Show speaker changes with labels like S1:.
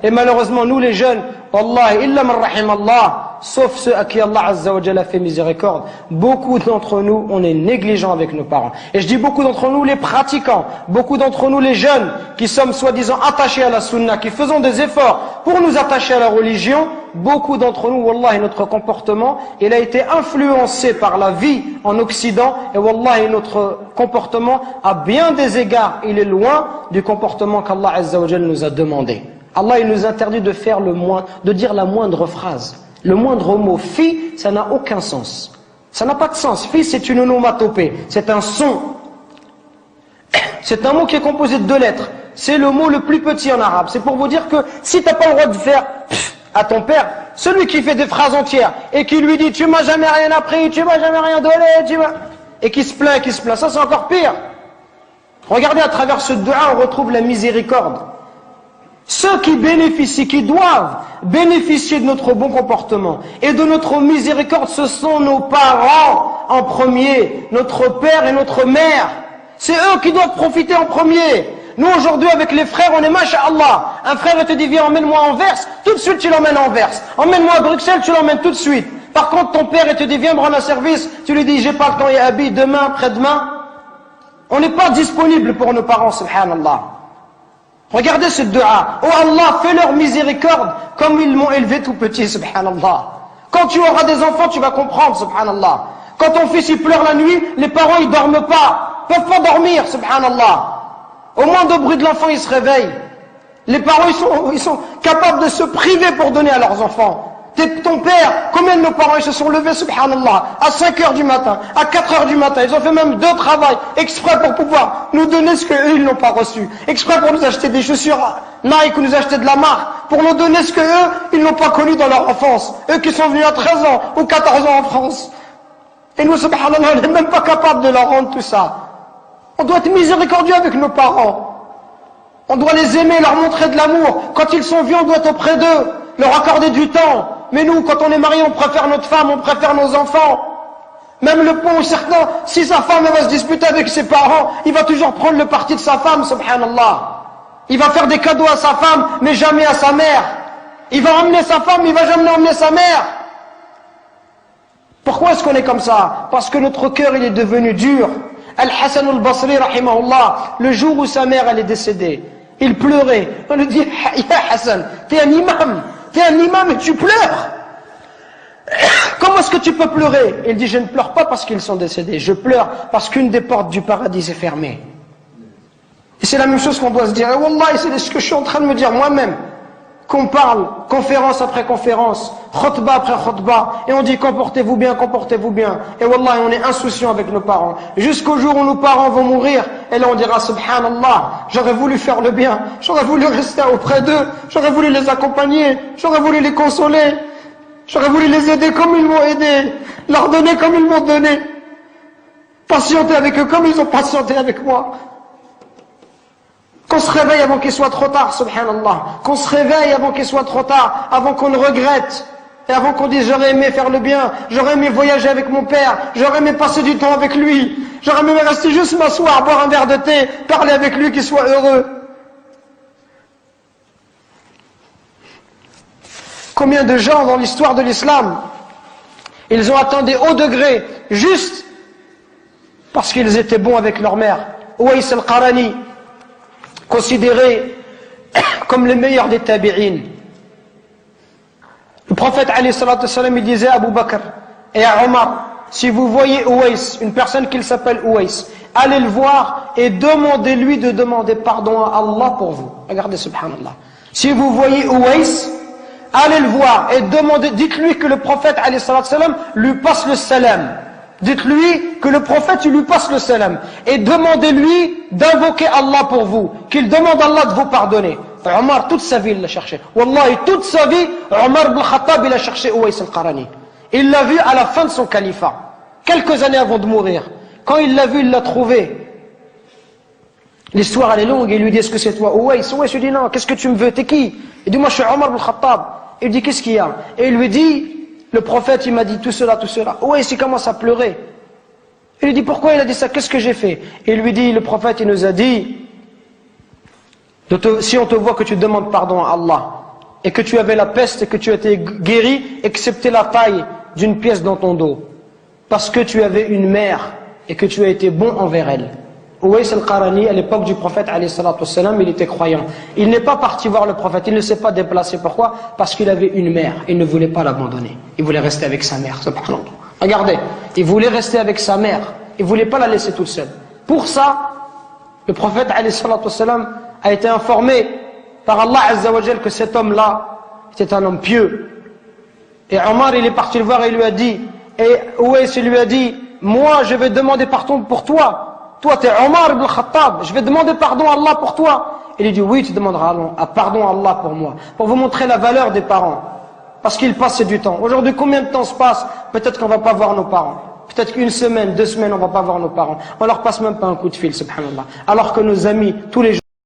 S1: Et malheureusement, nous les jeunes, Wallahi, illa man rahim Allah, sauf ceux à qui Allah Azza wa Jalla fait miséricorde, beaucoup d'entre nous, on est négligents avec nos parents. Et je dis beaucoup d'entre nous les pratiquants, beaucoup d'entre nous les jeunes, qui sommes soi-disant attachés à la sunna, qui faisons des efforts pour nous attacher à la religion, beaucoup d'entre nous, Wallahi, notre comportement, il a été influencé par la vie en Occident, et Wallahi, notre comportement, à bien des égards, il est loin du comportement qu'Allah Azza wa Jalla nous a demandé. Allah, il nous interdit de faire de dire la moindre phrase. Le moindre mot. Fi, ça n'a aucun sens. Ça n'a pas de sens. Fi, c'est une onomatopée. C'est un son. C'est un mot qui est composé de 2 lettres. C'est le mot le plus petit en arabe. C'est pour vous dire que si tu n'as pas le droit de faire à ton père, celui qui fait des phrases entières et qui lui dit tu m'as jamais rien appris, tu m'as jamais rien donné, et qui se plaint, ça c'est encore pire. Regardez, à travers ce dua, on retrouve la miséricorde. Ceux qui bénéficient, qui doivent bénéficier de notre bon comportement et de notre miséricorde, ce sont nos parents en premier, notre père et notre mère. C'est eux qui doivent profiter en premier. Nous aujourd'hui avec les frères, on est masha'Allah. Un frère te dit viens emmène-moi à Anvers, tout de suite tu l'emmènes à Anvers. Emmène-moi à Bruxelles, tu l'emmènes tout de suite. Par contre ton père te dit viens me rendre un service, tu lui dis j'ai pas le temps, ya abi, demain, après-demain. On n'est pas disponible pour nos parents, subhanallah. Regardez ce dua. Oh Allah, fais-leur miséricorde comme ils m'ont élevé tout petit, subhanallah. Quand tu auras des enfants, tu vas comprendre, subhanallah. Quand ton fils il pleure la nuit, les parents ils dorment pas, peuvent pas dormir, subhanallah. Au moindre bruit de l'enfant, ils se réveillent. Les parents ils sont capables de se priver pour donner à leurs enfants. Ton père, combien de nos parents ils se sont levés, subhanallah, à 5 heures du matin, à 4 heures du matin, ils ont fait même 2 travails, exprès pour pouvoir nous donner ce qu'eux ils n'ont pas reçu, exprès pour nous acheter des chaussures Nike ou nous acheter de la marque, pour nous donner ce qu'eux ils n'ont pas connu dans leur enfance, eux qui sont venus à 13 ans ou 14 ans en France. Et nous, subhanallah, on n'est même pas capable de leur rendre tout ça. On doit être miséricordieux avec nos parents. On doit les aimer, leur montrer de l'amour. Quand ils sont vieux, on doit être auprès d'eux, leur accorder du temps. Mais nous, quand on est marié, on préfère notre femme, on préfère nos enfants. Même le pont, certains, si sa femme va se disputer avec ses parents, il va toujours prendre le parti de sa femme, subhanallah. Il va faire des cadeaux à sa femme, mais jamais à sa mère. Il va emmener sa femme, il va jamais emmener sa mère. Pourquoi est-ce qu'on est comme ça? Parce que notre cœur, il est devenu dur. Al-Hassan al-Basri, rahimahullah, le jour où sa mère, elle est décédée, il pleurait. On lui dit, ya Hassan, t'es un imam et tu pleures. Comment est-ce que tu peux pleurer? Il dit, je ne pleure pas parce qu'ils sont décédés, je pleure parce qu'une des portes du paradis est fermée. Et c'est la même chose qu'on doit se dire. Et Wallah, c'est ce que je suis en train de me dire moi-même. Qu'on parle, conférence après conférence, khutbah après khutbah, et on dit comportez-vous bien, comportez-vous bien. Et Wallah, on est insouciant avec nos parents. Jusqu'au jour où nos parents vont mourir, et là on dira subhanallah, j'aurais voulu faire le bien, j'aurais voulu rester auprès d'eux, j'aurais voulu les accompagner, j'aurais voulu les consoler, j'aurais voulu les aider comme ils m'ont aidé, leur donner comme ils m'ont donné, patienter avec eux comme ils ont patienté avec moi. Qu'on se réveille avant qu'il soit trop tard, subhanallah. Qu'on se réveille avant qu'il soit trop tard, avant qu'on le regrette. Et avant qu'on dise j'aurais aimé faire le bien, j'aurais aimé voyager avec mon père, j'aurais aimé passer du temps avec lui, j'aurais aimé rester juste m'asseoir, boire un verre de thé, parler avec lui, qu'il soit heureux. Combien de gens dans l'histoire de l'islam, ils ont atteint des hauts degrés, juste parce qu'ils étaient bons avec leur mère. Uwais al-Qarani, considérés comme les meilleurs des tabi'in. Le prophète alayhi salatu wassalam, il disait à Abu Bakr et à Omar, si vous voyez Uwais, une personne qui s'appelle Uwais, allez le voir et demandez-lui de demander pardon à Allah pour vous. Regardez, subhanallah. Si vous voyez Uwais, allez le voir et demandez, dites-lui que le prophète alayhi salatu wassalam lui passe le salam. Dites-lui que le prophète il lui passe le salam et demandez-lui d'invoquer Allah pour vous, qu'il demande à Allah de vous pardonner. Omar toute sa vie il l'a cherché. Wallahi toute sa vie Omar ibn Khattab il a cherché Uwais al-Qarani. Il l'a vu à la fin de son califat, quelques années avant de mourir. Quand il l'a vu, il l'a trouvé. L'histoire elle est longue, il lui dit est-ce que c'est toi Uwais? Uwais lui dit non, qu'est-ce que tu me veux, t'es qui? Il dit moi je suis Omar ibn Khattab. Il dit qu'est-ce qu'il y a? Et il lui dit le prophète, il m'a dit tout cela, tout cela. Ouais, il commence à pleurer. Il lui dit, pourquoi il a dit ça? Qu'est-ce que j'ai fait? Et il lui dit, le prophète, il nous a dit, Si on te voit que tu demandes pardon à Allah, et que tu avais la peste et que tu as été guéri, excepté la taille d'une pièce dans ton dos, parce que tu avais une mère et que tu as été bon envers elle. Uwais al-Qarani, à l'époque du prophète, il était croyant. Il n'est pas parti voir le prophète, il ne s'est pas déplacé. Pourquoi? Parce qu'il avait une mère, il ne voulait pas l'abandonner. Il voulait rester avec sa mère, subhanallah. Regardez, il voulait rester avec sa mère, il ne voulait pas la laisser toute seule. Pour ça, le prophète, a été informé par Allah Azza wa Jal que cet homme-là était un homme pieux. Et Omar, il est parti le voir et il lui a dit, et Uwais lui a dit, moi je vais demander pardon pour toi. Toi tu es Omar ibn Khattab, je vais demander pardon à Allah pour toi. Il lui dit, oui tu demanderas pardon à Allah pour moi. Pour vous montrer la valeur des parents. Parce qu'il passe du temps. Aujourd'hui combien de temps se passe? Peut-être qu'on ne va pas voir nos parents. Peut-être qu'une semaine, 2 semaines on ne va pas voir nos parents. On leur passe même pas un coup de fil, subhanallah. Alors que nos amis, tous les jours,